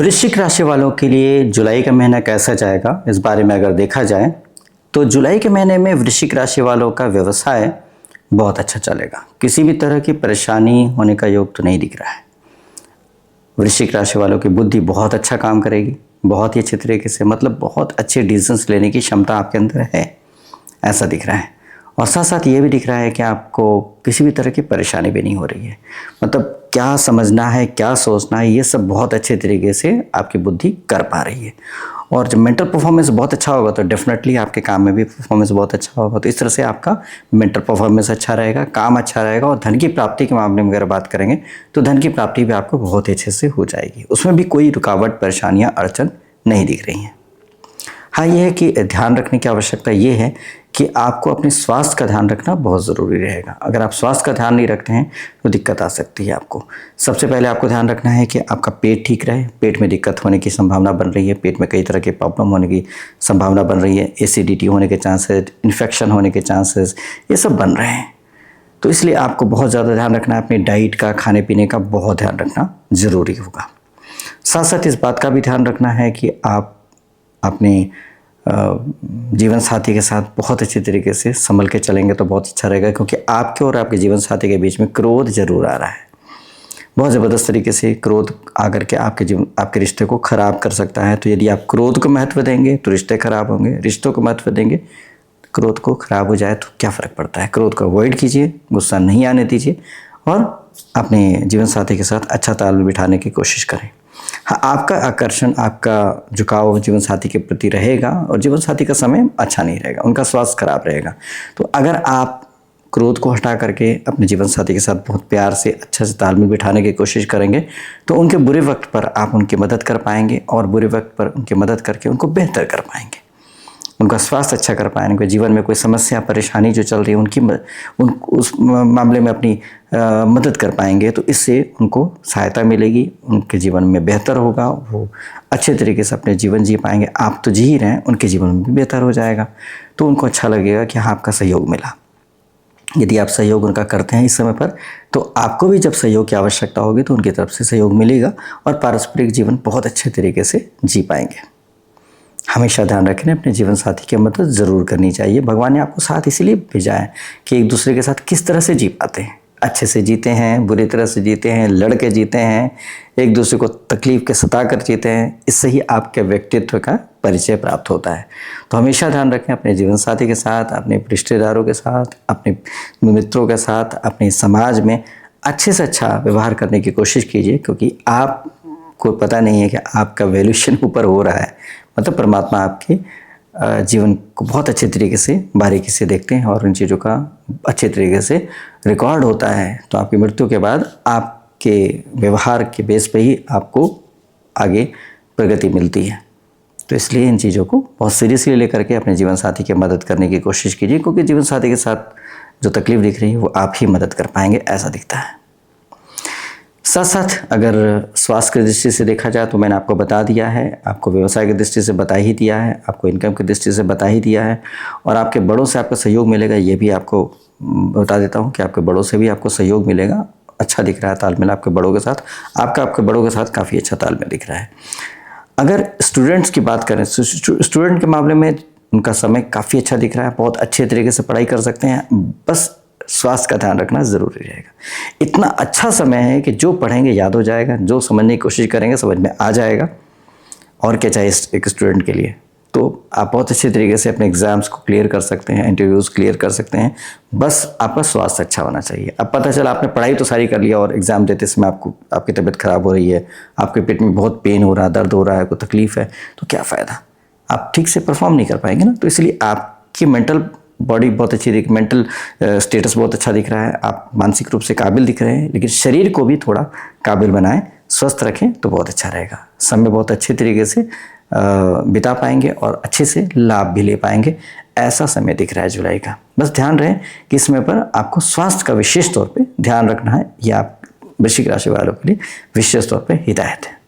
वृश्चिक राशि वालों के लिए जुलाई का महीना कैसा जाएगा, इस बारे में अगर देखा जाए तो जुलाई के महीने में वृश्चिक राशि वालों का व्यवसाय बहुत अच्छा चलेगा। किसी भी तरह की परेशानी होने का योग तो नहीं दिख रहा है। वृश्चिक राशि वालों की बुद्धि बहुत अच्छा काम करेगी, बहुत ही अच्छे तरीके से, मतलब बहुत अच्छे डिसीजंस लेने की क्षमता आपके अंदर है, ऐसा दिख रहा है। और साथ साथ ये भी दिख रहा है कि आपको किसी भी तरह की परेशानी भी नहीं हो रही है। मतलब क्या समझना है, क्या सोचना है, ये सब बहुत अच्छे तरीके से आपकी बुद्धि कर पा रही है। और जब मेंटल परफॉर्मेंस बहुत अच्छा होगा तो डेफिनेटली आपके काम में भी परफॉर्मेंस बहुत अच्छा होगा। तो इस तरह से आपका मेंटल परफॉर्मेंस अच्छा रहेगा, काम अच्छा रहेगा। और धन की प्राप्ति के मामले में अगर बात करेंगे तो धन की प्राप्ति भी आपको बहुत ही अच्छे से हो जाएगी। उसमें भी कोई रुकावट, परेशानियाँ, अड़चन नहीं दिख रही हैं। हाँ, ये है कि ध्यान रखने की आवश्यकता ये है कि आपको अपने स्वास्थ्य का ध्यान रखना बहुत ज़रूरी रहेगा। अगर आप स्वास्थ्य का ध्यान नहीं रखते हैं तो दिक्कत आ सकती है आपको। सबसे पहले आपको ध्यान रखना है कि आपका पेट ठीक रहे। पेट में दिक्कत होने की संभावना बन रही है, पेट में कई तरह के प्रॉब्लम होने की संभावना बन रही है, एसिडिटी होने के चांसेस, इन्फेक्शन होने के चांसेस, ये सब बन रहे हैं। तो इसलिए आपको बहुत ज़्यादा ध्यान रखना है, अपनी डाइट का, खाने पीने का बहुत ध्यान रखना ज़रूरी होगा। साथ साथ इस बात का भी ध्यान रखना है कि आप अपने जीवन साथी के साथ बहुत अच्छे तरीके से संभल के चलेंगे तो बहुत अच्छा रहेगा, क्योंकि आपके और आपके जीवन साथी के बीच में क्रोध जरूर आ रहा है। बहुत ज़बरदस्त तरीके से क्रोध आकर के आपके रिश्ते को खराब कर सकता है। तो यदि आप क्रोध को महत्व देंगे तो रिश्ते खराब होंगे, रिश्तों को महत्व देंगे, क्रोध को खराब हो जाए तो क्या फ़र्क पड़ता है। क्रोध को अवॉइड कीजिए, गुस्सा नहीं आने दीजिए और अपने जीवन साथी के साथ अच्छा तालमेल बिठाने की कोशिश करें। हाँ, आपका आकर्षण, आपका झुकाव जीवन साथी के प्रति रहेगा और जीवन साथी का समय अच्छा नहीं रहेगा, उनका स्वास्थ्य खराब रहेगा। तो अगर आप क्रोध को हटा करके अपने जीवन साथी के साथ बहुत प्यार से, अच्छा से तालमेल बिठाने की कोशिश करेंगे तो उनके बुरे वक्त पर आप उनकी मदद कर पाएंगे और बुरे वक्त पर उनकी मदद करके उनको बेहतर कर पाएंगे, उनका स्वास्थ्य अच्छा कर पाएंगे। उनके जीवन में कोई समस्या, परेशानी जो चल रही है उस मामले में अपनी मदद कर पाएंगे। तो इससे उनको सहायता मिलेगी, उनके जीवन में बेहतर होगा, वो अच्छे तरीके से अपने जीवन जी पाएंगे। आप तो जी ही रहे हैं, उनके जीवन में भी बेहतर हो जाएगा। तो उनको अच्छा लगेगा कि हाँ, आपका सहयोग मिला। यदि आप सहयोग उनका करते हैं इस समय पर तो आपको भी जब सहयोग की आवश्यकता होगी तो उनकी तरफ से सहयोग मिलेगा और पारस्परिक जीवन बहुत अच्छे तरीके से जी पाएंगे। हमेशा ध्यान रखें, अपने जीवन साथी की मदद ज़रूर करनी चाहिए। भगवान ने आपको साथ इसलिए भेजा है कि एक दूसरे के साथ किस तरह से जी पाते हैं, अच्छे से जीते हैं, बुरी तरह से जीते हैं, लड़ के जीते हैं, एक दूसरे को तकलीफ़ के सता कर जीते हैं, इससे ही आपके व्यक्तित्व का परिचय प्राप्त होता है। तो हमेशा ध्यान रखें, अपने जीवन साथी के साथ, अपने रिश्तेदारों के साथ, अपने मित्रों के साथ, अपने समाज में अच्छे से अच्छा व्यवहार करने की कोशिश कीजिए, क्योंकि आपको पता नहीं है कि आपका वैल्यूएशन ऊपर हो रहा है। मतलब परमात्मा आपके जीवन को बहुत अच्छे तरीके से, बारीकी से देखते हैं और उन चीज़ों का अच्छे तरीके से रिकॉर्ड होता है। तो आपकी मृत्यु के बाद आपके व्यवहार के बेस पे ही आपको आगे प्रगति मिलती है। तो इसलिए इन चीज़ों को बहुत सीरियसली लेकर के अपने जीवन साथी की मदद करने की कोशिश कीजिए, क्योंकि जीवन साथी के साथ जो तकलीफ़ दिख रही है वो आप ही मदद कर पाएंगे, ऐसा दिखता है। साथ साथ अगर स्वास्थ्य की दृष्टि से देखा जाए तो मैंने आपको बता दिया है, आपको व्यवसाय की दृष्टि से बता ही दिया है, आपको इनकम की दृष्टि से बता ही दिया है, और आपके बड़ों से आपका सहयोग मिलेगा ये भी आपको बता देता हूँ कि आपके बड़ों से भी आपको सहयोग मिलेगा। अच्छा दिख रहा है तालमेल आपके बड़ों के साथ, आपके बड़ों के साथ काफ़ी अच्छा तालमेल दिख रहा है। अगर स्टूडेंट्स की बात करें, स्टूडेंट के मामले में उनका समय काफ़ी अच्छा दिख रहा है, बहुत अच्छे तरीके से पढ़ाई कर सकते हैं, बस स्वास्थ्य का ध्यान रखना ज़रूरी रहेगा। इतना अच्छा समय है कि जो पढ़ेंगे याद हो जाएगा, जो समझने की कोशिश करेंगे समझ में आ जाएगा, और क्या चाहिए एक स्टूडेंट के लिए। तो आप बहुत अच्छे तरीके से अपने एग्ज़ाम्स को क्लियर कर सकते हैं, इंटरव्यूज़ क्लियर कर सकते हैं, बस आपका स्वास्थ्य अच्छा होना चाहिए। अब पता चला आपने पढ़ाई तो सारी कर लिया और एग्ज़ाम देते समय आपकी तबीयत ख़राब हो रही है, आपके पेट में बहुत पेन हो रहा है, दर्द हो रहा है, कोई तकलीफ़ है, तो क्या फ़ायदा, आप ठीक से परफॉर्म नहीं कर पाएंगे ना। तो इसलिए आपकी मेंटल बॉडी बहुत अच्छी दिख, मेंटल स्टेटस बहुत अच्छा दिख रहा है, आप मानसिक रूप से काबिल दिख रहे हैं, लेकिन शरीर को भी थोड़ा काबिल बनाएं, स्वस्थ रखें तो बहुत अच्छा रहेगा। समय बहुत अच्छे तरीके से बिता पाएंगे और अच्छे से लाभ भी ले पाएंगे, ऐसा समय दिख रहा है जुलाई का। बस ध्यान रहे कि इस समय पर आपको स्वास्थ्य का विशेष तौर पे ध्यान रखना है। यह आप वृश्चिक राशि वालों के लिए विशेष तौर पे हिदायत है।